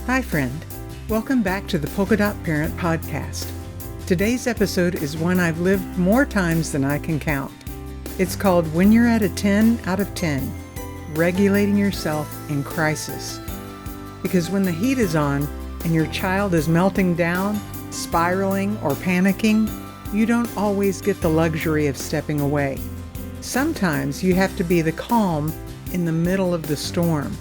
Hi, friend. Welcome back to the Polka Dot Parent Podcast. Today's episode is one I've lived more times than I can count. It's called When You're at a 10 out of 10, Regulating Yourself in Crisis. Because when the heat is on and your child is melting down, spiraling, or panicking, you don't always get the luxury of stepping away. Sometimes you have to be the calm in the middle of the storm,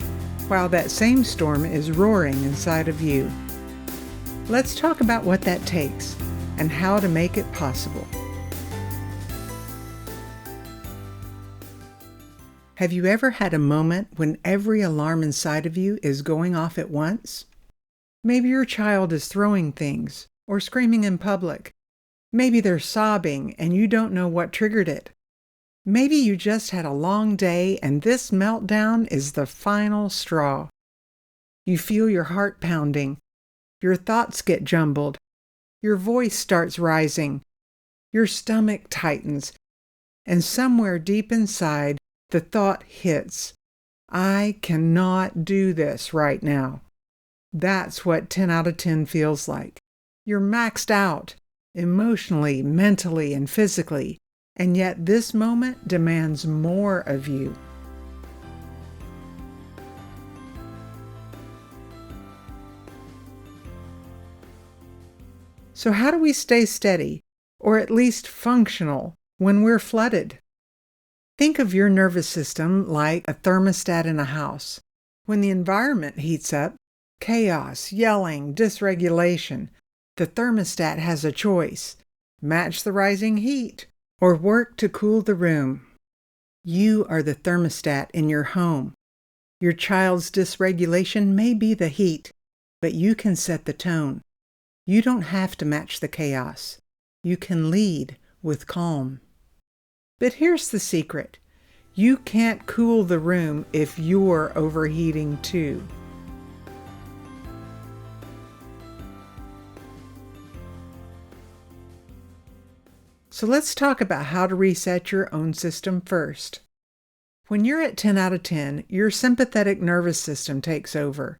while that same storm is roaring inside of you. Let's talk about what that takes and how to make it possible. Have you ever had a moment when every alarm inside of you is going off at once? Maybe your child is throwing things or screaming in public. Maybe they're sobbing and you don't know what triggered it. Maybe you just had a long day and this meltdown is the final straw. You feel your heart pounding. Your thoughts get jumbled. Your voice starts rising. Your stomach tightens. And somewhere deep inside, the thought hits, I cannot do this right now. That's what 10 out of 10 feels like. You're maxed out, emotionally, mentally, and physically. And yet this moment demands more of you. So how do we stay steady, or at least functional, when we're flooded? Think of your nervous system like a thermostat in a house. When the environment heats up, chaos, yelling, dysregulation, the thermostat has a choice: match the rising heat, or work to cool the room. You are the thermostat in your home. Your child's dysregulation may be the heat, but you can set the tone. You don't have to match the chaos. You can lead with calm. But here's the secret. You can't cool the room if you're overheating too. So let's talk about how to reset your own system first. When you're at 10 out of 10, your sympathetic nervous system takes over.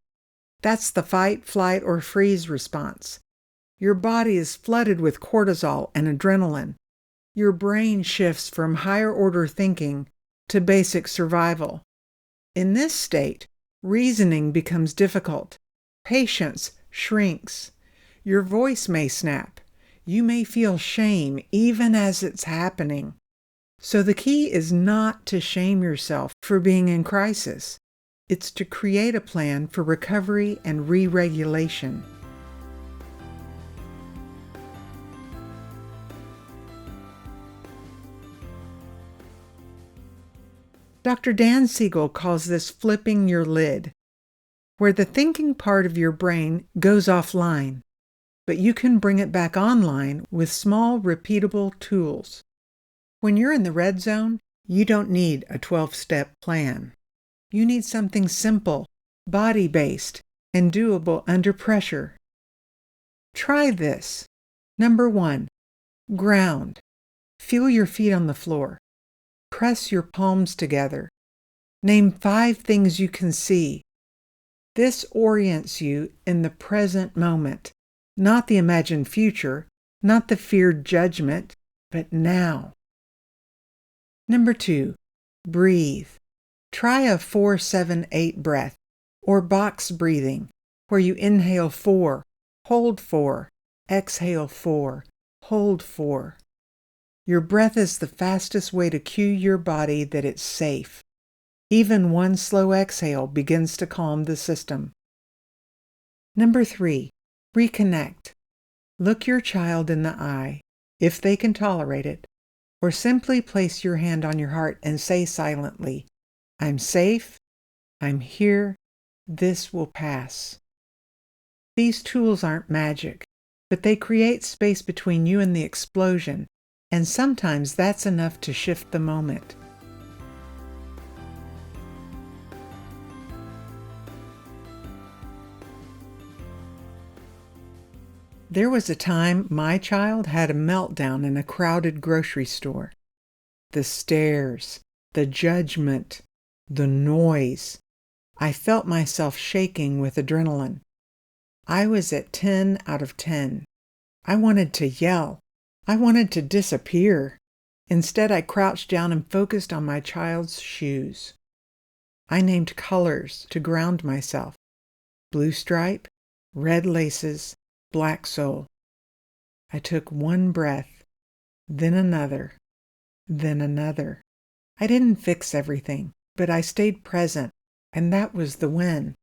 That's the fight, flight, or freeze response. Your body is flooded with cortisol and adrenaline. Your brain shifts from higher order thinking to basic survival. In this state, reasoning becomes difficult. Patience shrinks. Your voice may snap. You may feel shame even as it's happening. So the key is not to shame yourself for being in crisis. It's to create a plan for recovery and re-regulation. Dr. Dan Siegel calls this flipping your lid, where the thinking part of your brain goes offline, but you can bring it back online with small, repeatable tools. When you're in the red zone, you don't need a 12-step plan. You need something simple, body-based, and doable under pressure. Try this. Number 1, ground. Feel your feet on the floor. Press your palms together. Name 5 things you can see. This orients you in the present moment, not the imagined future, not the feared judgment, but now. Number 2, breathe. Try a 4-7-8 breath, or box breathing, where you inhale 4, hold 4, exhale 4, hold 4. Your breath is the fastest way to cue your body that it's safe. Even one slow exhale begins to calm the system. Number 3, reconnect. Look your child in the eye, if they can tolerate it, or simply place your hand on your heart and say silently, I'm safe, I'm here, this will pass. These tools aren't magic, but they create space between you and the explosion, and sometimes that's enough to shift the moment. There was a time my child had a meltdown in a crowded grocery store. The stares, the judgment, the noise. I felt myself shaking with adrenaline. I was at 10 out of 10. I wanted to yell. I wanted to disappear. Instead, I crouched down and focused on my child's shoes. I named colors to ground myself. Blue stripe, red laces, black sole. I took one breath, then another, then another. I didn't fix everything, but I stayed present, and that was the win.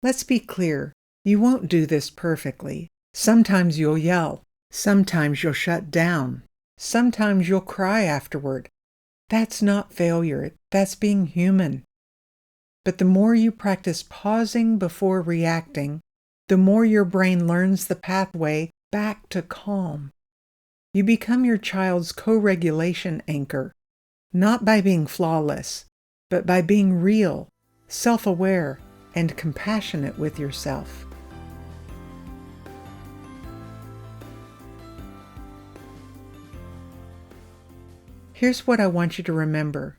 Let's be clear, you won't do this perfectly. Sometimes you'll yell. Sometimes you'll shut down. Sometimes you'll cry afterward. That's not failure. That's being human. But the more you practice pausing before reacting, the more your brain learns the pathway back to calm. You become your child's co-regulation anchor, not by being flawless, but by being real, self-aware, and compassionate with yourself. Here's what I want you to remember.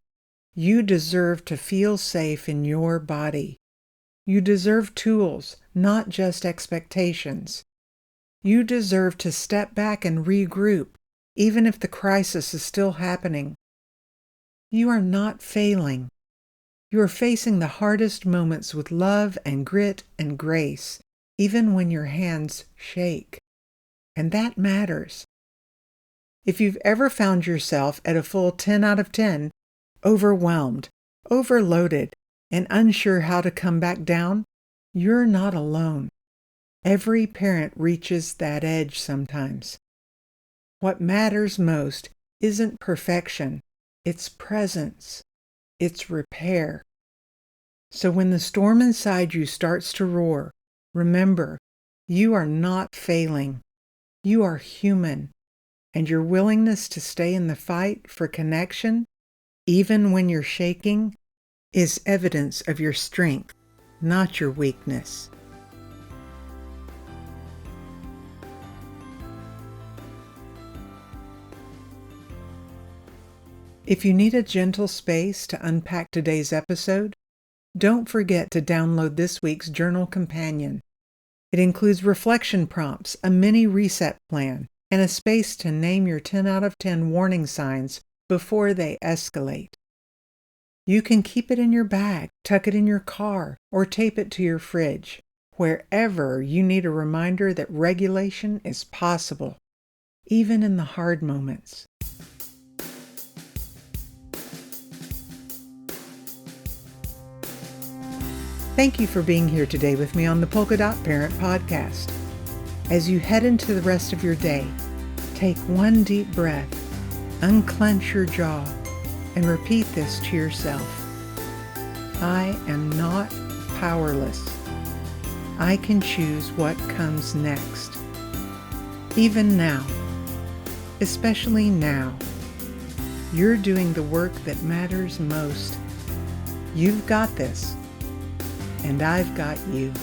You deserve to feel safe in your body. You deserve tools, not just expectations. You deserve to step back and regroup, even if the crisis is still happening. You are not failing. You are facing the hardest moments with love and grit and grace, even when your hands shake. And that matters. If you've ever found yourself at a full 10 out of 10, overwhelmed, overloaded, and unsure how to come back down, you're not alone. Every parent reaches that edge sometimes. What matters most isn't perfection, it's presence, it's repair. So when the storm inside you starts to roar, remember, you are not failing. You are human, and your willingness to stay in the fight for connection, even when you're shaking, is evidence of your strength, not your weakness. If you need a gentle space to unpack today's episode, don't forget to download this week's Journal Companion. It includes reflection prompts, a mini reset plan, and a space to name your 10 out of 10 warning signs before they escalate. You can keep it in your bag, tuck it in your car, or tape it to your fridge, wherever you need a reminder that regulation is possible, even in the hard moments. Thank you for being here today with me on the Polka Dot Parent Podcast. As you head into the rest of your day, take one deep breath, unclench your jaw, and repeat this to yourself. I am not powerless. I can choose what comes next. Even now, especially now, you're doing the work that matters most. You've got this, and I've got you.